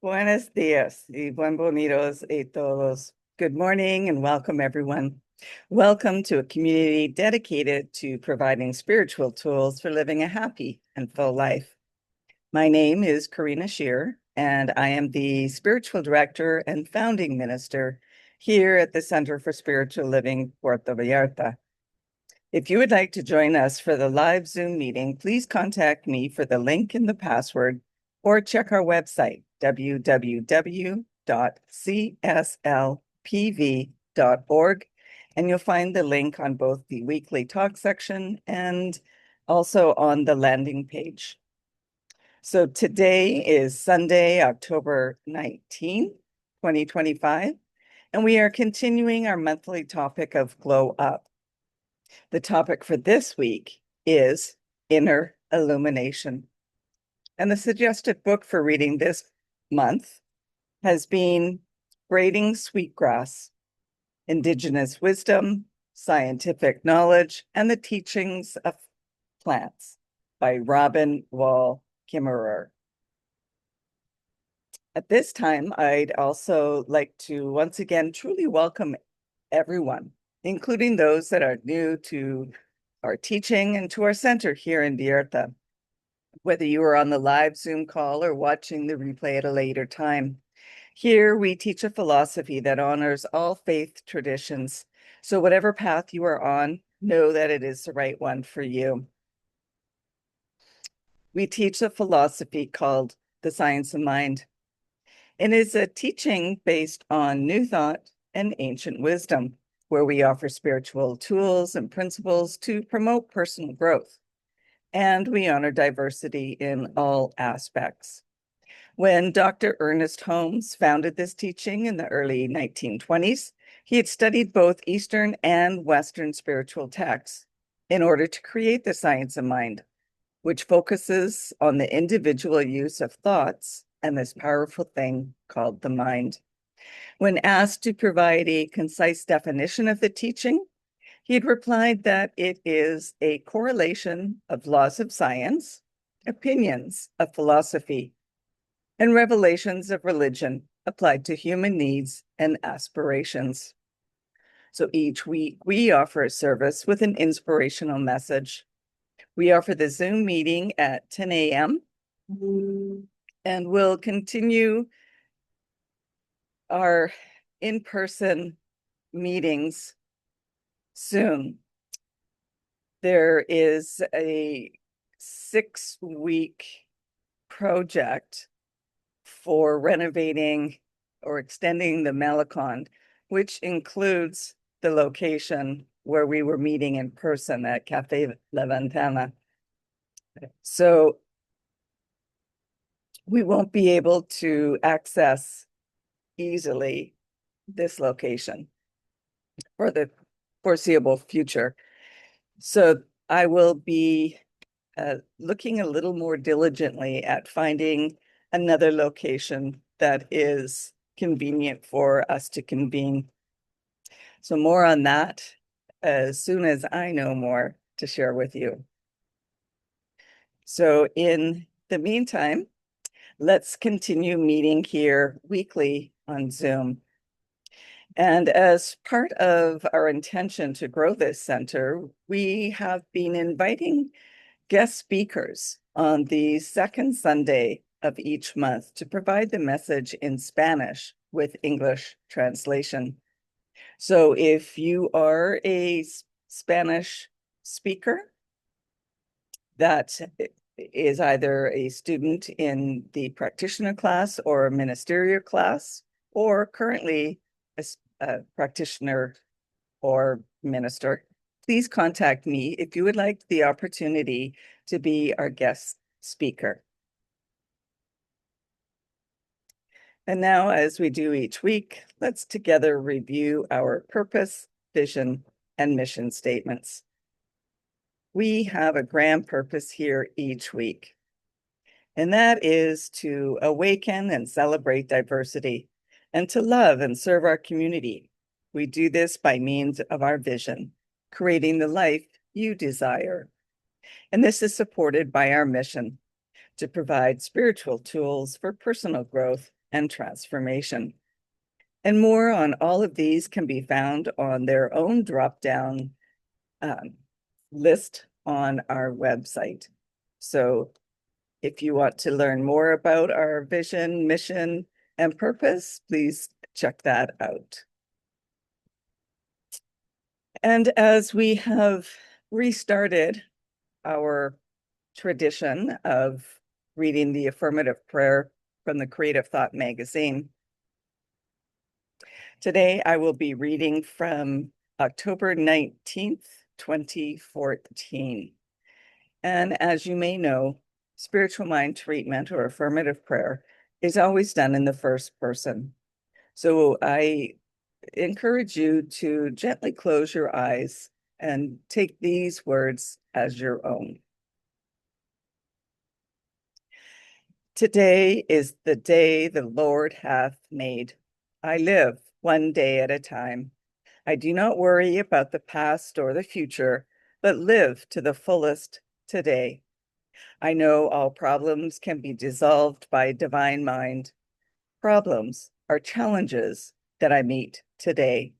Buenos días y bienvenidos a todos. Good morning and welcome, everyone. Welcome to a community dedicated to providing spiritual tools for living a happy and full life. My name is Karina Shear, and I am the spiritual director and founding minister here at the Center for Spiritual Living Puerto Vallarta. If you would like to join us for the live Zoom meeting, please contact me for the link and the password, or check our website, www.cslpv.org, and you'll find the link on both the weekly talk section and also on the landing page. So today is Sunday, October 19, 2025, and we are continuing our monthly topic of Glow Up. The topic for this week is Inner Illumination. And the suggested book for reading this month has been Braiding Sweetgrass, Indigenous Wisdom, Scientific Knowledge, and the Teachings of Plants by Robin Wall Kimmerer. At this time, I'd also like to once again truly welcome everyone, including those that are new to our teaching and to our center here in Vallarta. Whether you are on the live Zoom call or watching the replay at a later time, here we teach a philosophy that honors all faith traditions. So whatever path you are on, know that it is the right one for you. We teach a philosophy called the science of mind. And it's a teaching based on new thought and ancient wisdom, where we offer spiritual tools and principles to promote personal growth. And we honor diversity in all aspects. When Dr. Ernest Holmes founded this teaching in the early 1920s, he had studied both Eastern and Western spiritual texts in order to create the science of mind, which focuses on the individual use of thoughts and this powerful thing called the mind. When asked to provide a concise definition of the teaching, he had replied that it is a correlation of laws of science, opinions of philosophy, and revelations of religion applied to human needs and aspirations. So each week we offer a service with an inspirational message. We offer the Zoom meeting at 10 a.m. and we'll continue our in-person meetings soon. There is a 6-week project for renovating or extending the Malecon, which includes the location where we were meeting in person at Cafe La Ventana. So we won't be able to access easily this location for the foreseeable future. So I will be looking a little more diligently at finding another location that is convenient for us to convene. So more on that as soon as I know more to share with you. So in the meantime, let's continue meeting here weekly on Zoom. And as part of our intention to grow this center, we have been inviting guest speakers on the second Sunday of each month to provide the message in Spanish with English translation. So if you are a Spanish speaker that is either a student in the practitioner class or a ministerial class, or currently a practitioner or minister, please contact me if you would like the opportunity to be our guest speaker. And now, as we do each week, let's together review our purpose, vision, and mission statements. We have a grand purpose here each week, and that is to awaken and celebrate diversity and to love and serve our community. We do this by means of our vision, creating the life you desire. And this is supported by our mission to provide spiritual tools for personal growth and transformation. And more on all of these can be found on their own drop-down list on our website. So if you want to learn more about our vision, mission, and purpose, please check that out. And as we have restarted our tradition of reading the affirmative prayer from the Creative Thought magazine, today I will be reading from October 19th, 2014. And as you may know, spiritual mind treatment or affirmative prayer is always done in the first person. So I encourage you to gently close your eyes and take these words as your own. Today is the day the Lord hath made. I live one day at a time. I do not worry about the past or the future, but live to the fullest today. I know all problems can be dissolved by divine mind. Problems are challenges that I meet today.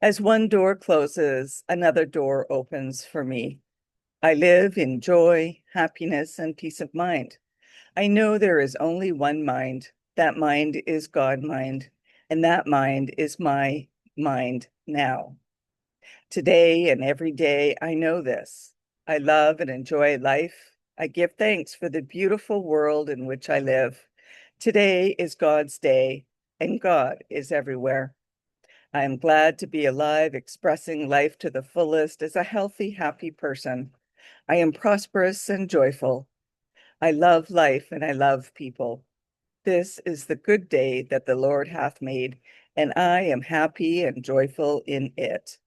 As one door closes, another door opens for me. I live in joy, happiness, and peace of mind. I know there is only one mind. That mind is God mind, and that mind is my mind now. Today and every day, I know this. I love and enjoy life. I give thanks for the beautiful world in which I live. Today is God's day, and God is everywhere. I am glad to be alive, expressing life to the fullest as a healthy, happy person. I am prosperous and joyful. I love life and I love people. This is the good day that the Lord hath made, and I am happy and joyful in it.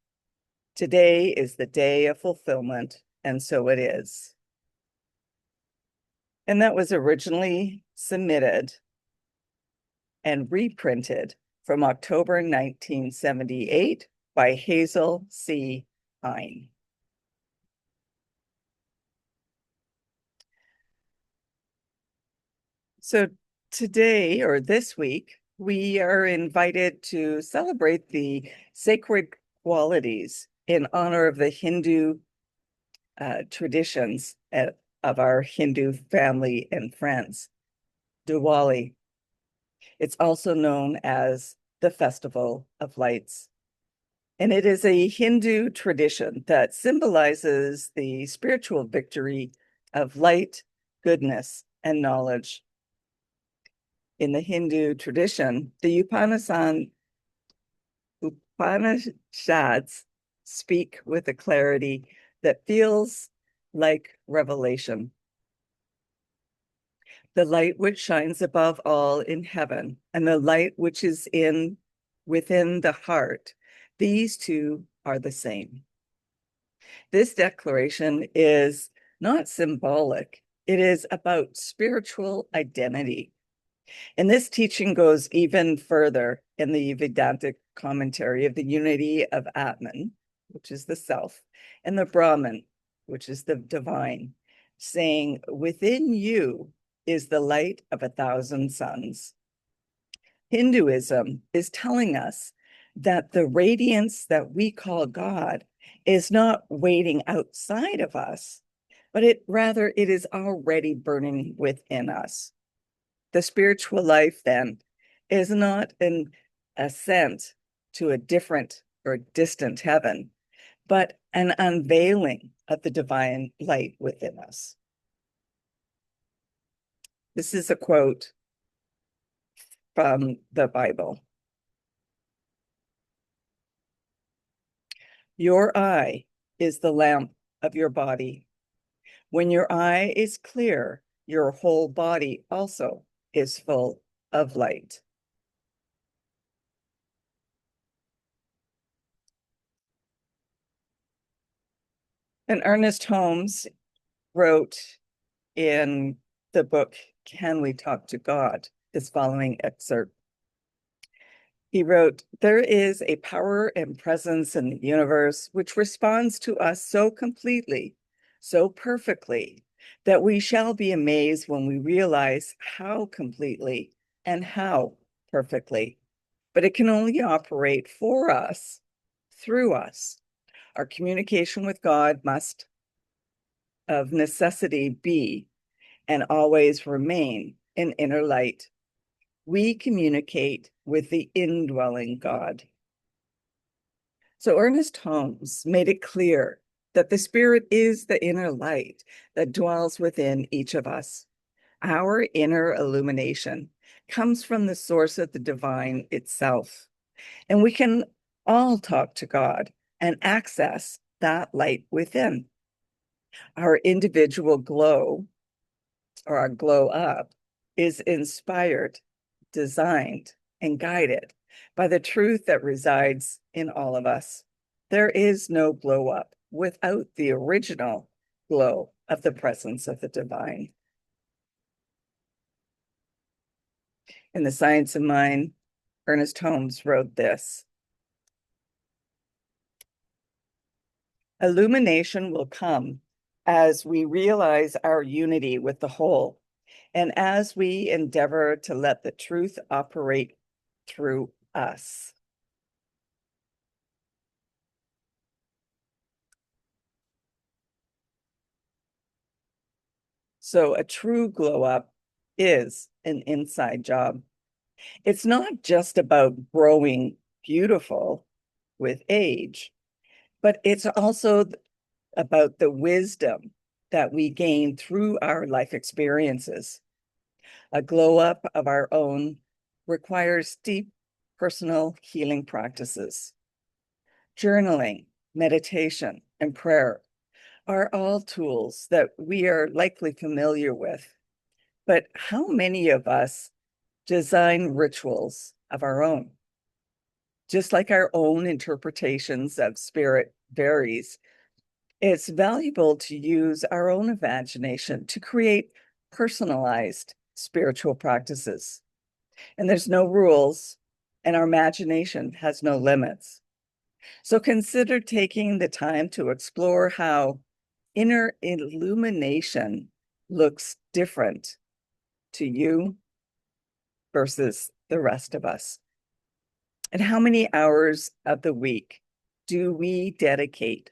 Today is the day of fulfillment, and so it is. And that was originally submitted and reprinted from October 1978 by Hazel C. Hine. So today, or this week, we are invited to celebrate the sacred qualities in honor of the Hindu traditions of our Hindu family and friends, Diwali. It's also known as the Festival of Lights. And it is a Hindu tradition that symbolizes the spiritual victory of light, goodness, and knowledge. In the Hindu tradition, the Upanishads speak with a clarity that feels like revelation. The light which shines above all in heaven and the light which is within the heart, these two are the same. This declaration is not symbolic. It is about spiritual identity. And this teaching goes even further in the Vedantic commentary of the unity of Atman, which is the self, and the Brahman, which is the divine, saying, within you is the light of 1,000 suns. Hinduism is telling us that the radiance that we call God is not waiting outside of us, but it is already burning within us. The spiritual life, then, is not an ascent to a different or distant heaven, but an unveiling of the divine light within us. This is a quote from the Bible. Your eye is the lamp of your body. When your eye is clear, your whole body also is full of light. And Ernest Holmes wrote in the book, Can We Talk to God? This following excerpt. He wrote, there is a power and presence in the universe which responds to us so completely, so perfectly, that we shall be amazed when we realize how completely, and how perfectly, but it can only operate for us, through us. Our communication with God must of necessity be and always remain an inner light. We communicate with the indwelling God. So Ernest Holmes made it clear that the Spirit is the inner light that dwells within each of us. Our inner illumination comes from the source of the divine itself, and we can all talk to God and access that light within. Our individual glow, or our glow up, is inspired, designed, and guided by the truth that resides in all of us. There is no glow up without the original glow of the presence of the divine. In The Science of Mind, Ernest Holmes wrote this: illumination will come as we realize our unity with the whole, and as we endeavor to let the truth operate through us. So a true glow up is an inside job. It's not just about growing beautiful with age, but it's also about the wisdom that we gain through our life experiences. A glow up of our own requires deep personal healing practices. Journaling, meditation, and prayer are all tools that we are likely familiar with. But how many of us design rituals of our own? Just like our own interpretations of spirit varies, it's valuable to use our own imagination to create personalized spiritual practices. And there's no rules, and our imagination has no limits. So consider taking the time to explore how inner illumination looks different to you versus the rest of us. And how many hours of the week do we dedicate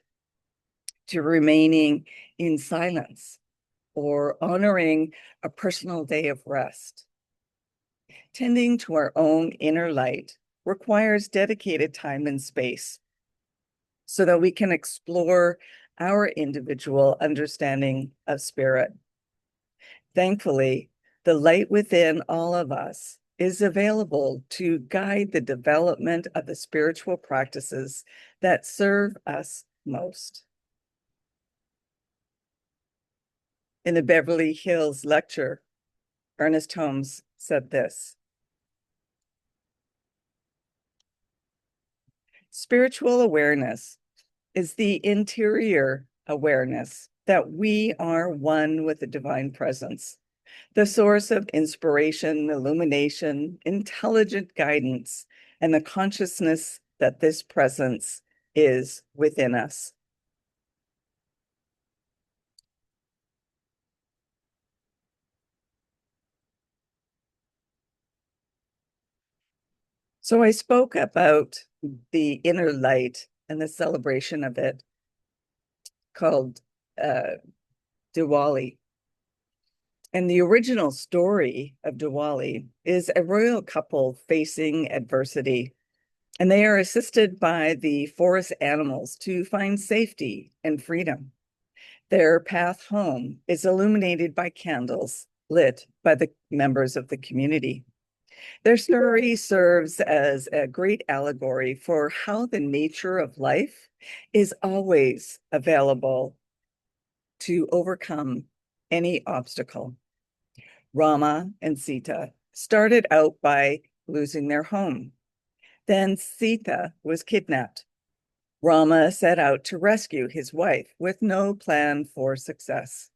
to remaining in silence or honoring a personal day of rest? Tending to our own inner light requires dedicated time and space so that we can explore our individual understanding of spirit. Thankfully, the light within all of us is available to guide the development of the spiritual practices that serve us most. In the Beverly Hills lecture, Ernest Holmes said this: spiritual awareness is the interior awareness that we are one with the divine presence, the source of inspiration, illumination, intelligent guidance, and the consciousness that this presence is within us. So I spoke about the inner light and the celebration of it called Diwali. And the original story of Diwali is a royal couple facing adversity, and they are assisted by the forest animals to find safety and freedom. Their path home is illuminated by candles lit by the members of the community. Their story serves as a great allegory for how the nature of life is always available to overcome any obstacle. Rama and Sita started out by losing their home. Then Sita was kidnapped. Rama set out to rescue his wife with no plan for success.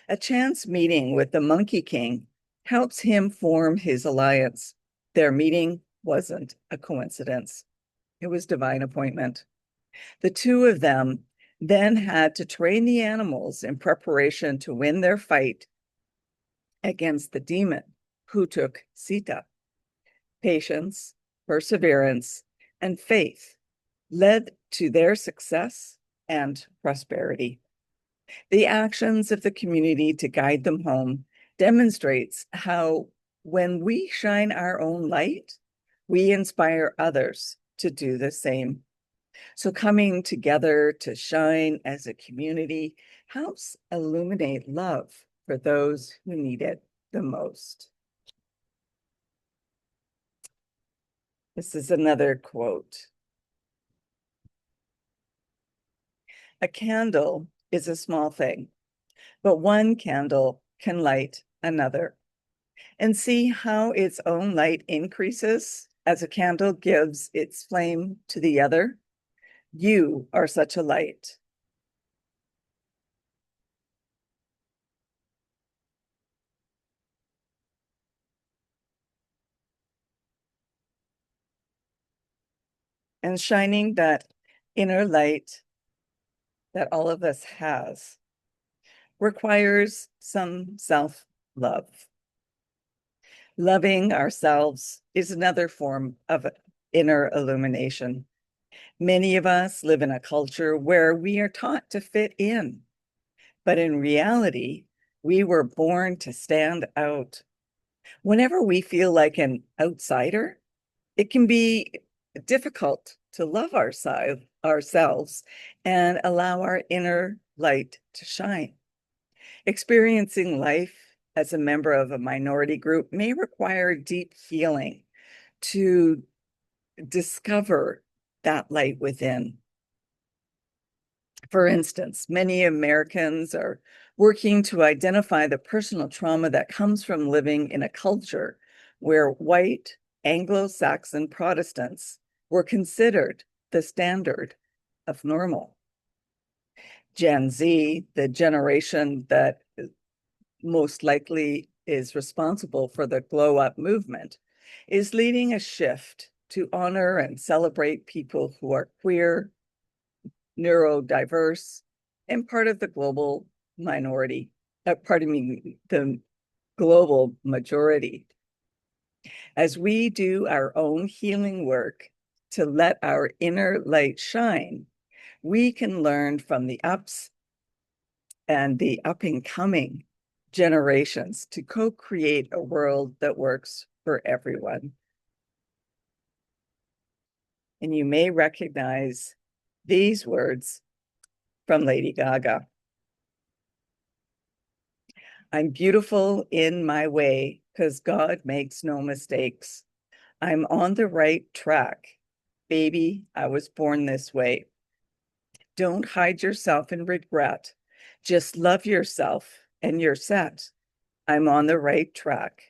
A chance meeting with the Monkey King helps him form his alliance. Their meeting wasn't a coincidence. It was divine appointment. The two of them then had to train the animals in preparation to win their fight against the demon who took Sita. patience, perseverance, and faith led to their success and prosperity. The actions of the community to guide them home demonstrates how when we shine our own light, we inspire others to do the same. So coming together to shine as a community helps illuminate love for those who need it the most. This is another quote. A candle is a small thing, but one candle can light another. And see how its own light increases as a candle gives its flame to the other. You are such a light. And shining that inner light that all of us has requires some self-love. Loving ourselves is another form of inner illumination. Many of us live in a culture where we are taught to fit in, but in reality, we were born to stand out. Whenever we feel like an outsider, it can be difficult to love ourselves and allow our inner light to shine. Experiencing life as a member of a minority group may require deep healing to discover that light within. For instance, many Americans are working to identify the personal trauma that comes from living in a culture where white Anglo-Saxon Protestants were considered the standard of normal. Gen Z, the generation that most likely is responsible for the glow up movement, is leading a shift to honor and celebrate people who are queer, neurodiverse, and part of the global minority, the global majority. As we do our own healing work to let our inner light shine, we can learn from the ups and the up and coming generations to co-create a world that works for everyone. And you may recognize these words from Lady Gaga. I'm beautiful in my way because God makes no mistakes. I'm on the right track. Baby, I was born this way. Don't hide yourself in regret. Just love yourself and you're set. I'm on the right track.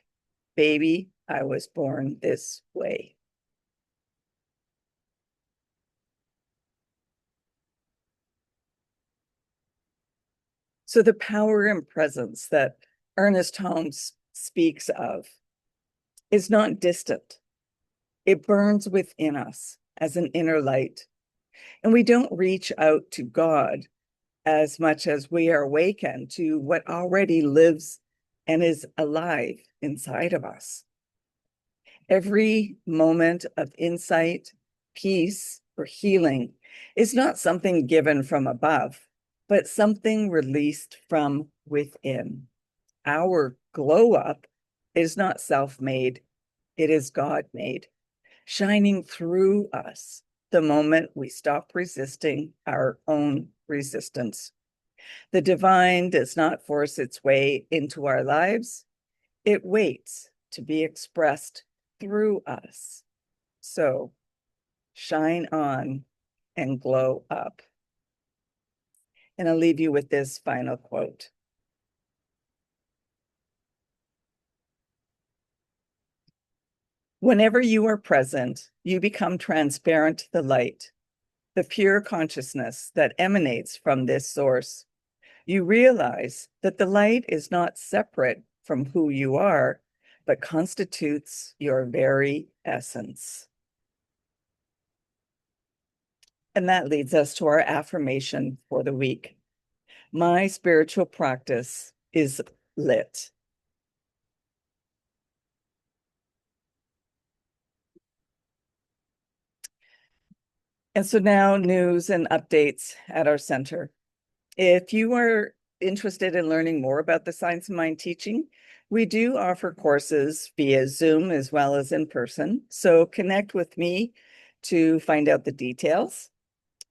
Baby, I was born this way. So the power and presence that Ernest Holmes speaks of is not distant. It burns within us as an inner light. And we don't reach out to God as much as we are awakened to what already lives and is alive inside of us. Every moment of insight, peace, or healing is not something given from above, but something released from within. Our glow up is not self-made, it is God-made, shining through us the moment we stop resisting our own resistance. The divine does not force its way into our lives. It waits to be expressed through us. So shine on and glow up. And I'll leave you with this final quote. Whenever you are present, you become transparent to the light, the pure consciousness that emanates from this source. You realize that the light is not separate from who you are, but constitutes your very essence. And that leads us to our affirmation for the week. My spiritual practice is lit. And so now news and updates at our center. If you are interested in learning more about the Science of Mind teaching, we do offer courses via Zoom as well as in person. So connect with me to find out the details.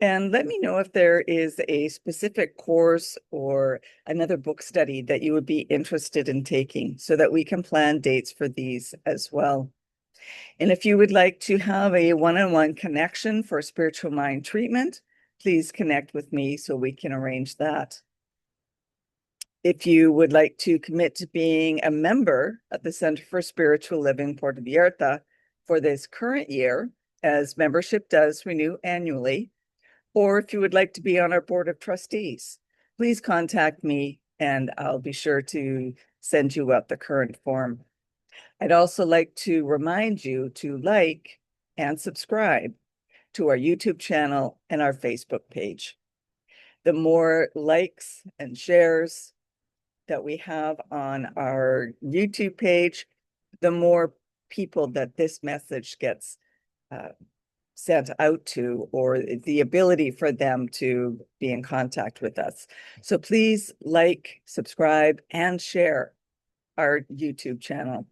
And let me know if there is a specific course or another book study that you would be interested in taking so that we can plan dates for these as well. And if you would like to have a one-on-one connection for spiritual mind treatment, please connect with me so we can arrange that. If you would like to commit to being a member at the Center for Spiritual Living Puerto Vallarta for this current year, as membership does renew annually, or if you would like to be on our board of trustees, please contact me and I'll be sure to send you out the current form. I'd also like to remind you to like and subscribe to our YouTube channel and our Facebook page. The more likes and shares that we have on our YouTube page, the more people that this message gets sent out to, or the ability for them to be in contact with us. So please like, subscribe, and share our YouTube channel.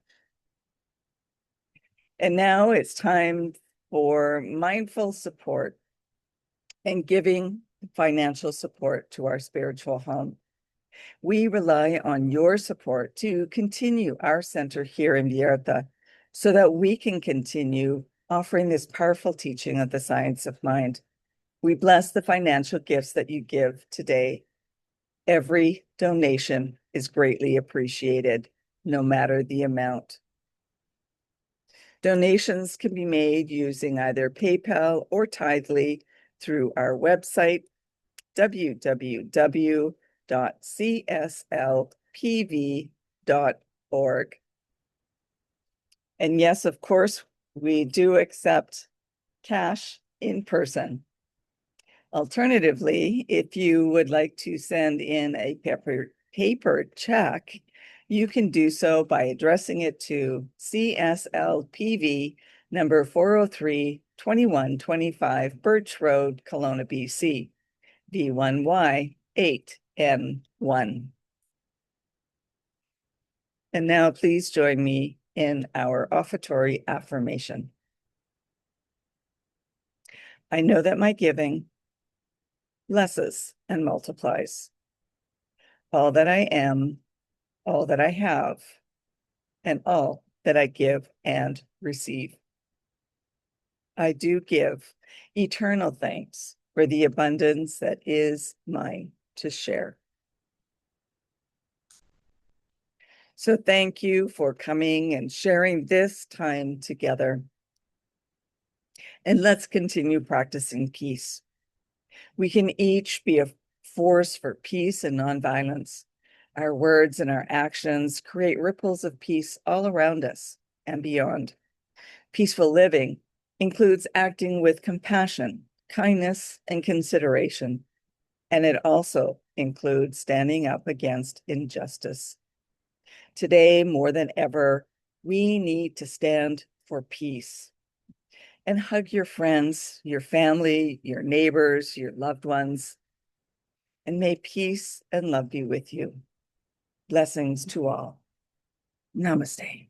And now it's time for mindful support and giving financial support to our spiritual home. We rely on your support to continue our center here in Vallarta so that we can continue offering this powerful teaching of the science of mind. We bless the financial gifts that you give today. Every donation is greatly appreciated, no matter the amount. Donations can be made using either PayPal or Tithely through our website, www.cslpv.org. And yes, of course, we do accept cash in person. Alternatively, if you would like to send in a paper check, you can do so by addressing it to CSLPV number 403 2125 Birch Road, Kelowna, BC, V1Y 8N1. And now please join me in our offertory affirmation. I know that my giving blesses and multiplies. All that I am, all that I have, and all that I give and receive. I do give eternal thanks for the abundance that is mine to share. So thank you for coming and sharing this time together. And let's continue practicing peace. We can each be a force for peace and nonviolence. Our words and our actions create ripples of peace all around us and beyond. Peaceful living includes acting with compassion, kindness, and consideration. And it also includes standing up against injustice. Today, more than ever, we need to stand for peace. And hug your friends, your family, your neighbors, your loved ones. And may peace and love be with you. Blessings to all. Namaste.